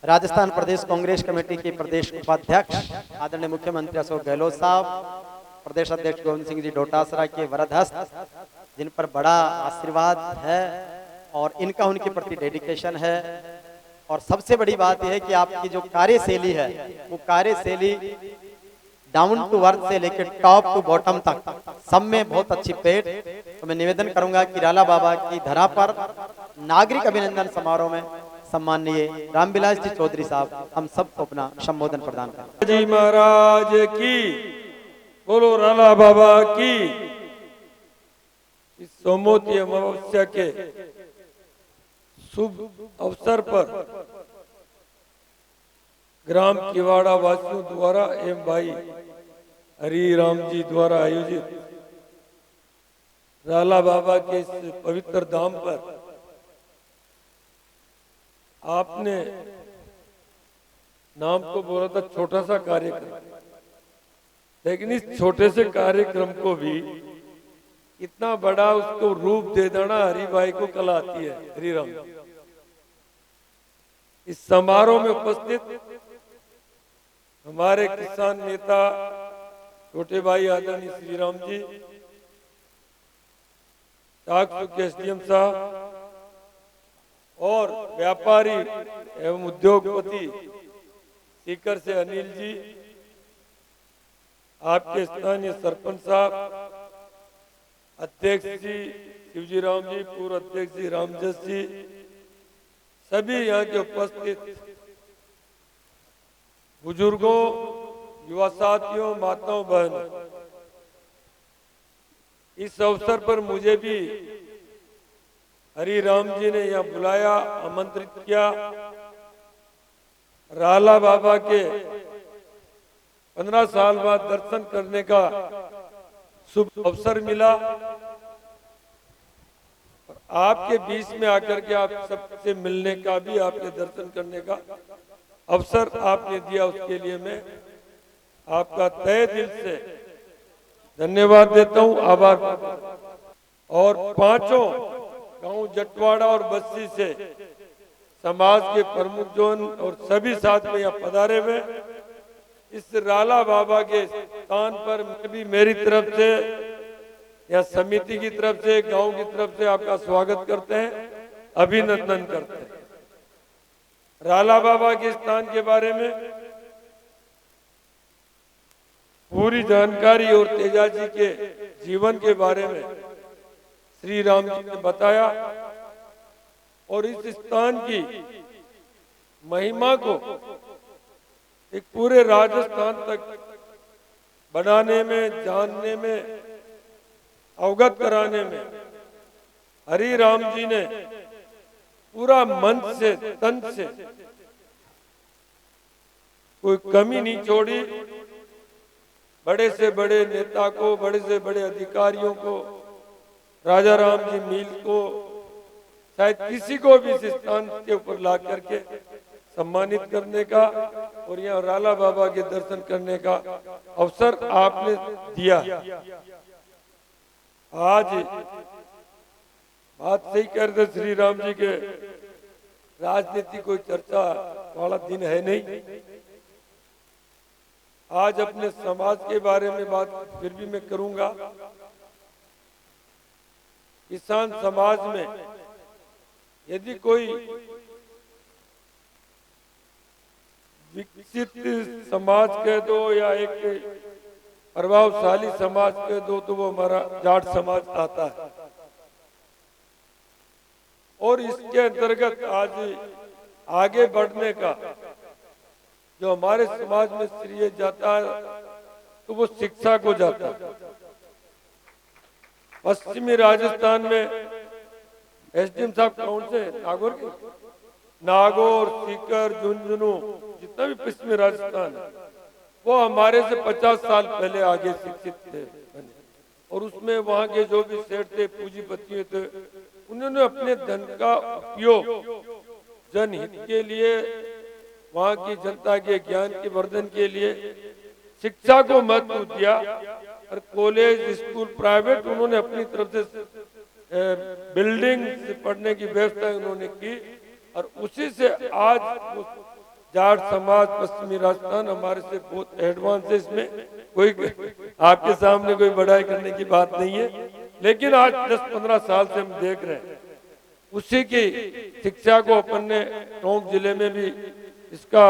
राजस्थान प्रदेश Congress committee के प्रदेश उपाध्यक्ष आदरणीय मुख्यमंत्री अशोक गहलोत साहब, प्रदेश अध्यक्ष गोविंद सिंह जी डोटासरा के वरदहस्त, जिन पर बड़ा आशीर्वाद है और इनका उनके प्रति डेडिकेशन है। और सबसे बड़ी बात यह है कि आपकी जो कार्यशैली है वो कार्यशैली डाउन टू अर्थ से लेकर टॉप टू बॉटम तक सब में बहुत अच्छी पेट। तो मैं निवेदन करूंगा कि राला बाबा की धरा पर नागरिक अभिनंदन समारोह में सम्माननीय रामविलास जी चौधरी साहब हम सबको अपना संबोधन प्रदान करें। जी महाराज की बोलो, राला बाबा की। इस सोमवती अमावस्या के शुभ अवसर पर ग्राम किवाड़ा वासियों द्वारा एवं भाई हरि राम जी द्वारा आयोजित राला बाबा के इस पवित्र धाम पर आपने नाम तो बोला था छोटा सा कार्यक्रम, लेकिन इस छोटे से कार्यक्रम को भी इतना बड़ा उसको रूप दे देना हरि भाई को कला आती है। हरि राम इस समारोह में उपस्थित हमारे किसान नेता छोटे भाई आदरणीय श्री राम जी, टाकसू के एसडीएम साहब और व्यापारी एवं उद्योगपति सीकर से अनिल जी, आपके स्थानीय सरपंच साहब, अध्यक्ष जी शिवजी राम जी, पूर्व अध्यक्ष जी रामजस जी, सभी यहाँ के उपस्थित बुजुर्गों, युवा साथियों, माताओं, बहनों, इस अवसर पर मुझे भी हरि राम जी ने यहाँ बुलाया, आमंत्रित किया। राला बाबा के 15 साल बाद दर्शन करने का शुभ अवसर मिला। आपके बीच में आकर के आप सबसे मिलने का भी, आपके दर्शन करने का अवसर आपने दिया, उसके लिए मैं आपका तहे दिल से धन्यवाद देता हूं, आभार। और पांचों गांव जटवाड़ा और बस्सी से समाज के प्रमुख जन और सभी साथ में यहाँ पधारे हुए, इस राला बाबा के स्थान पर मैं भी मेरी तरफ से या समिति की तरफ से, गांव की तरफ से आपका स्वागत करते हैं, अभिनंदन करते हैं। राला बाबा के स्थान के बारे में पूरी जानकारी और तेजाजी के जीवन के बारे में श्री राम जी ने बताया और इस स्थान की महिमा को एक पूरे राजस्थान तक बनाने में, जानने में, अवगत कराने में हरि राम जी ने पूरा मन से, तन से कोई कमी नहीं छोड़ी। बड़े से बड़े नेता को, बड़े से बड़े अधिकारियों को, राजा राम जी मील को, शायद किसी को भी इस स्थान के ऊपर ला करके सम्मानित करने का और यहाँ राला बाबा के दर्शन करने का अवसर आपने दिया। आज बात सही कर दे, श्री राम जी के राजनीति कोई चर्चा वाला दिन है नहीं। आज अपने समाज के बारे में बात फिर भी मैं करूंगा। किसान समाज में यदि कोई विकसित समाज कह दो या एक प्रभावशाली समाज कह दो तो वो हमारा जाट समाज आता है। और इसके अंतर्गत आज आगे बढ़ने का जो हमारे समाज में श्रेय जाता है तो वो शिक्षा को जाता है। पश्चिमी राजस्थान में एसडीएम साहब कौन से, नागौर के, नागौर, सीकर, झुंझुनू, जितना भी पश्चिमी राजस्थान है वो हमारे से 50 साल पहले आगे शिक्षित थे और उसमें वहां के जो भी सेठ थे, पूंजीपति थे, उन्होंने अपने धन का उपयोग जनहित के लिए, वहां की जनता के ज्ञान के वर्धन के लिए शिक्षा को महत्व दिया। और कॉलेज, स्कूल, प्राइवेट उन्होंने अपनी तरफ से बिल्डिंग से पढ़ने की व्यवस्था उन्होंने की और उसी से आज जाट समाज पश्चिमी राजस्थान हमारे से बहुत एडवांस है, इसमें कोई आपके सामने कोई बड़ाई करने की बात नहीं है। लेकिन आज 10-15 साल से हम देख रहे हैं उसी की शिक्षा को अपन ने टोंक जिले में भी इसका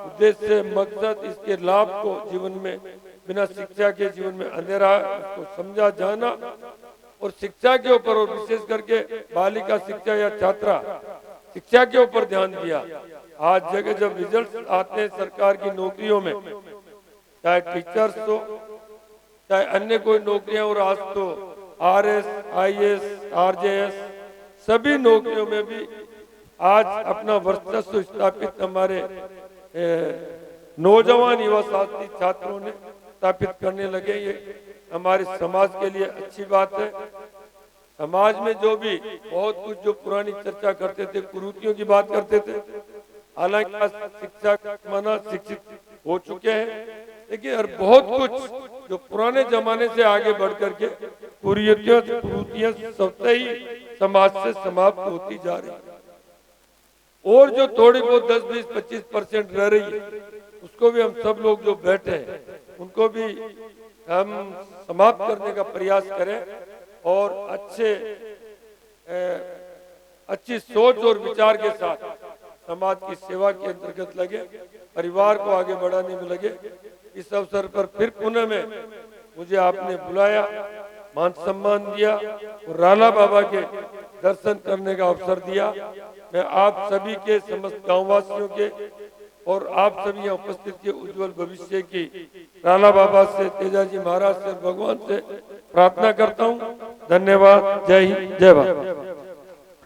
उद्देश्य मकसद इसके लाभ को जीवन में बिना शिक्षा के जीवन में अंधेरा है, उसको समझा जाना और शिक्षा के ऊपर और विशेष करके बालिका शिक्षा या छात्रा शिक्षा के ऊपर ध्यान दिया। आज जगह जब रिजल्ट आते हैं सरकार की नौकरियों में, चाहे टीचर्स हो चाहे अन्य कोई नौकरियां, और आज तो RS, IAS, RJS सभी नौकरियों में भी आज अपना वर्चस्व स्थापित हमारे नौजवान युवा साथी छात्रों ने स्थापित करने लगे। ये हमारे समाज के लिए अच्छी बात है। समाज में जो भी बहुत कुछ जो पुरानी चर्चा करते थे, कुरीतियों की बात करते थे, हालांकि आज शिक्षा माना शिक्षित हो चुके हैं, लेकिन और बहुत कुछ जो पुराने जमाने से आगे बढ़ करके कुरीतियां सबसे ही समाज से समाप्त होती जा रही है। और जो थोड़ी बहुत 10, 20, 25% रह रही है उसको भी हम सब लोग जो बैठे हैं उनको भी हम समाप्त करने का प्रयास करें और अच्छी सोच और विचार के साथ समाज की सेवा के अंतर्गत लगे, परिवार को आगे बढ़ाने में लगे। इस अवसर पर फिर पुनः में मुझे आपने बुलाया, मान सम्मान दिया और राला बाबा के दर्शन करने का अवसर दिया। मैं आप सभी के समस्त गांववासियों के और आप सभी यहाँ उपस्थित के उज्जवल भविष्य की राला बाबा से, तेजाजी महाराज से, भगवान से प्रार्थना करता हूँ। धन्यवाद। जय हिंद, जय भारत।